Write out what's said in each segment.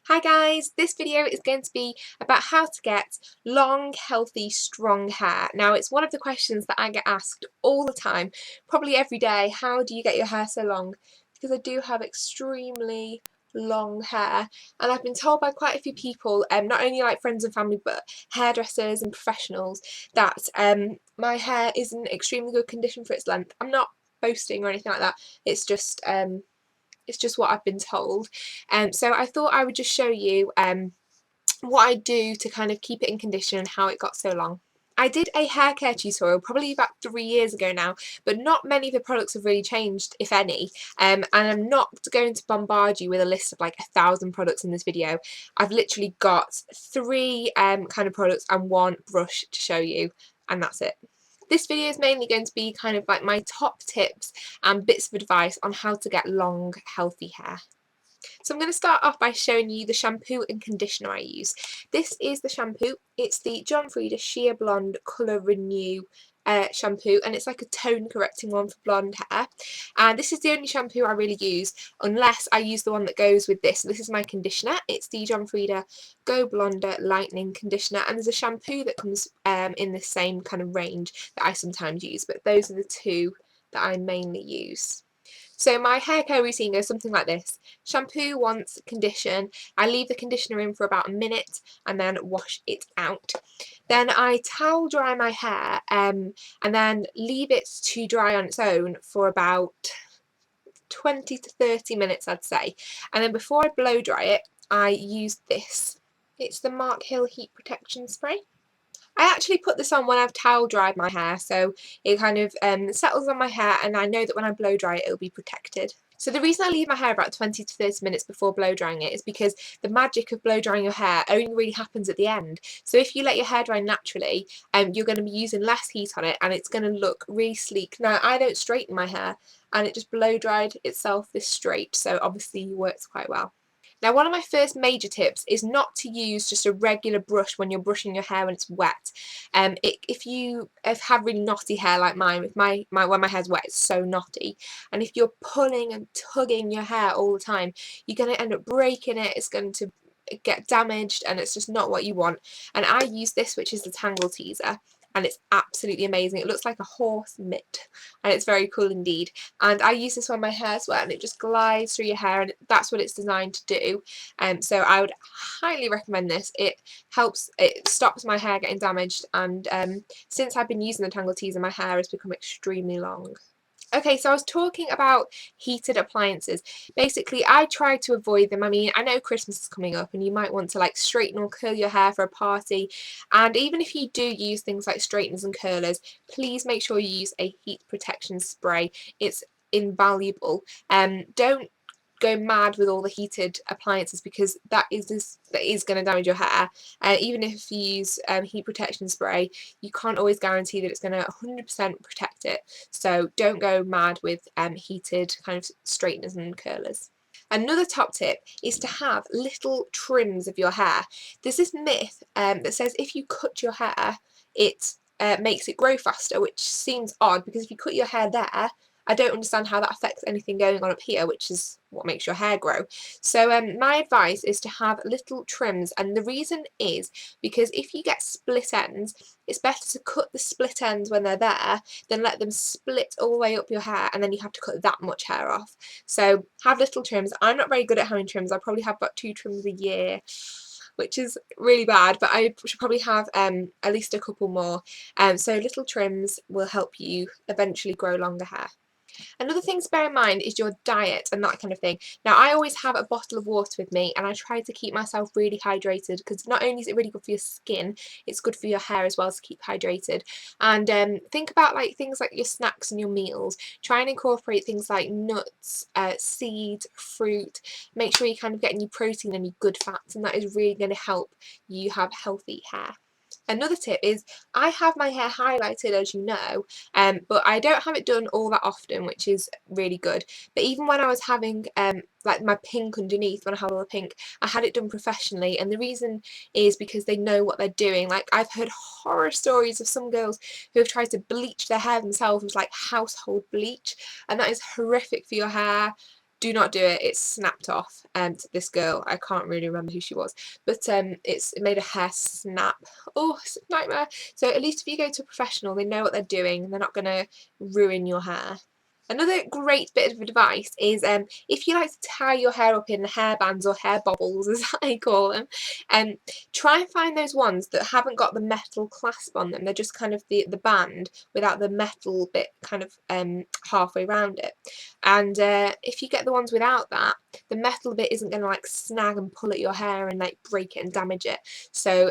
Hi guys, this video is going to be about how to get long, healthy, strong hair. Now it's one of the questions that I get asked all the time, probably every day. How do you get your hair so long? Because I do have extremely long hair, and I've been told by quite a few people, not only like friends and family but hairdressers and professionals, that my hair is in extremely good condition for its length. I'm not boasting or anything like that. It's just what I've been told. So I thought I would just show you what I do to kind of keep it in condition and how it got so long. I did a hair care tutorial probably about 3 years ago now, but not many of the products have really changed, if any. And I'm not going to bombard you with a list of like 1,000 products in this video. I've literally got three kind of products and one brush to show you, and that's it. This video is mainly going to be kind of like my top tips and bits of advice on how to get long, healthy hair. So I'm going to start off by showing you the shampoo and conditioner I use. This is the shampoo. It's the John Frieda Sheer Blonde Colour Renew shampoo, and it's like a tone correcting one for blonde hair. And this is the only shampoo I really use, unless I use the one that goes with this. This is my conditioner. It's the John Frieda Go Blonder Lightening Conditioner, and there's a shampoo that comes in the same kind of range that I sometimes use, but those are the two that I mainly use. So my hair care routine goes something like this. Shampoo once, condition. I leave the conditioner in for about a minute and then wash it out. Then I towel dry my hair and then leave it to dry on its own for about 20 to 30 minutes, I'd say. And then before I blow dry it, I use this. It's the Mark Hill Heat Protection Spray. I actually put this on when I've towel dried my hair, so it kind of settles on my hair, and I know that when I blow dry it, it'll be protected. So the reason I leave my hair about 20 to 30 minutes before blow drying it is because the magic of blow drying your hair only really happens at the end. So if you let your hair dry naturally, you're going to be using less heat on it, and it's going to look really sleek. Now I don't straighten my hair, and it just blow dried itself this straight, so obviously it works quite well. Now, one of my first major tips is not to use just a regular brush when you're brushing your hair when it's wet. If you have really knotty hair like mine, with when my hair's wet, it's so knotty, and if you're pulling and tugging your hair all the time, you're going to end up breaking it. It's going to get damaged, and it's just not what you want. And I use this, which is the Tangle Teaser, and it's absolutely amazing. It looks like a horse mitt, and it's very cool indeed. And I use this when my hair's wet, and it just glides through your hair, and that's what it's designed to do. So I would highly recommend this. It stops my hair getting damaged, and since I've been using the Tangle Teaser, my hair has become extremely long. Okay, so I was talking about heated appliances. Basically, I try to avoid them. I mean, I know Christmas is coming up and you might want to like straighten or curl your hair for a party. And even if you do use things like straighteners and curlers, please make sure you use a heat protection spray. It's invaluable. Don't go mad with all the heated appliances, because that is going to damage your hair. Even if you use heat protection spray, you can't always guarantee that it's going to 100% protect it. So don't go mad with heated kind of straighteners and curlers. Another top tip is to have little trims of your hair. There's this myth that says if you cut your hair, it makes it grow faster, which seems odd, because if you cut your hair there, I don't understand how that affects anything going on up here, which is what makes your hair grow. So my advice is to have little trims, and the reason is because if you get split ends, it's better to cut the split ends when they're there than let them split all the way up your hair, and then you have to cut that much hair off. So have little trims. I'm not very good at having trims. I probably have about 2 trims a year, which is really bad, but I should probably have at least a couple more. So little trims will help you eventually grow longer hair. Another thing to bear in mind is your diet and that kind of thing. Now, I always have a bottle of water with me, and I try to keep myself really hydrated, because not only is it really good for your skin, it's good for your hair as well to keep hydrated. And think about like things like your snacks and your meals. Try and incorporate things like nuts, seeds, fruit. Make sure you're kind of getting your protein and your good fats, and that is really going to help you have healthy hair. Another tip is I have my hair highlighted, as you know, but I don't have it done all that often, which is really good. But even when I was having like my pink underneath, when I had all the pink, I had it done professionally, and the reason is because they know what they're doing. Like, I've heard horror stories of some girls who have tried to bleach their hair themselves with like household bleach, and that is horrific for your hair. do not do it. It's snapped off. And this girl, I can't really remember who she was, but it made her hair snap. Oh, it's a nightmare. So at least if you go to a professional, they know what they're doing and they're not going to ruin your hair. Another great bit of advice is if you like to tie your hair up in hair bands or hair bobbles, as I call them, try and find those ones that haven't got the metal clasp on them. They're just kind of the band without the metal bit kind of halfway around it. And if you get the ones without that, the metal bit isn't going to like snag and pull at your hair and like break it and damage it. So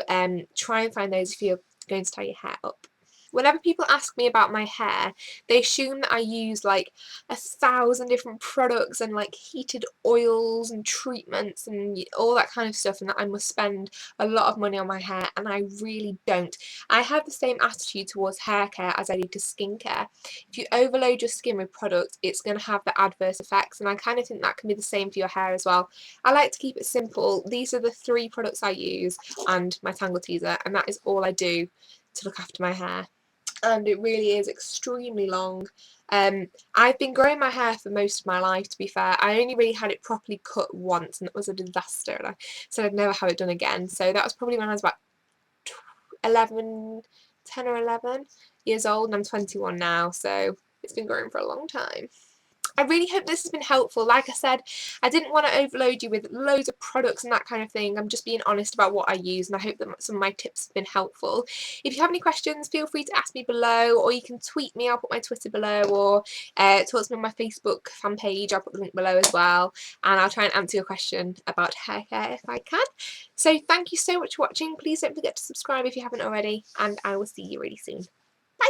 try and find those if you're going to tie your hair up. Whenever people ask me about my hair, they assume that I use like 1,000 different products and like heated oils and treatments and all that kind of stuff, and that I must spend a lot of money on my hair, and I really don't. I have the same attitude towards hair care as I do to skincare. If you overload your skin with product, it's going to have the adverse effects, and I kind of think that can be the same for your hair as well. I like to keep it simple. These are the 3 products I use and my Tangle Teezer, and that is all I do to look after my hair. And it really is extremely long. I've been growing my hair for most of my life, to be fair. I only really had it properly cut once, and it was a disaster, and I said I'd never have it done again. So that was probably when I was about 10 or 11 years old, and I'm 21 now, so it's been growing for a long time. I really hope this has been helpful. Like I said, I didn't want to overload you with loads of products and that kind of thing. I'm just being honest about what I use, and I hope that some of my tips have been helpful. If you have any questions, feel free to ask me below, or you can tweet me. I'll put my Twitter below, or talk to me on my Facebook fan page. I'll put the link below as well, and I'll try and answer your question about hair care if I can. So thank you so much for watching. Please don't forget to subscribe if you haven't already, and I will see you really soon. Bye!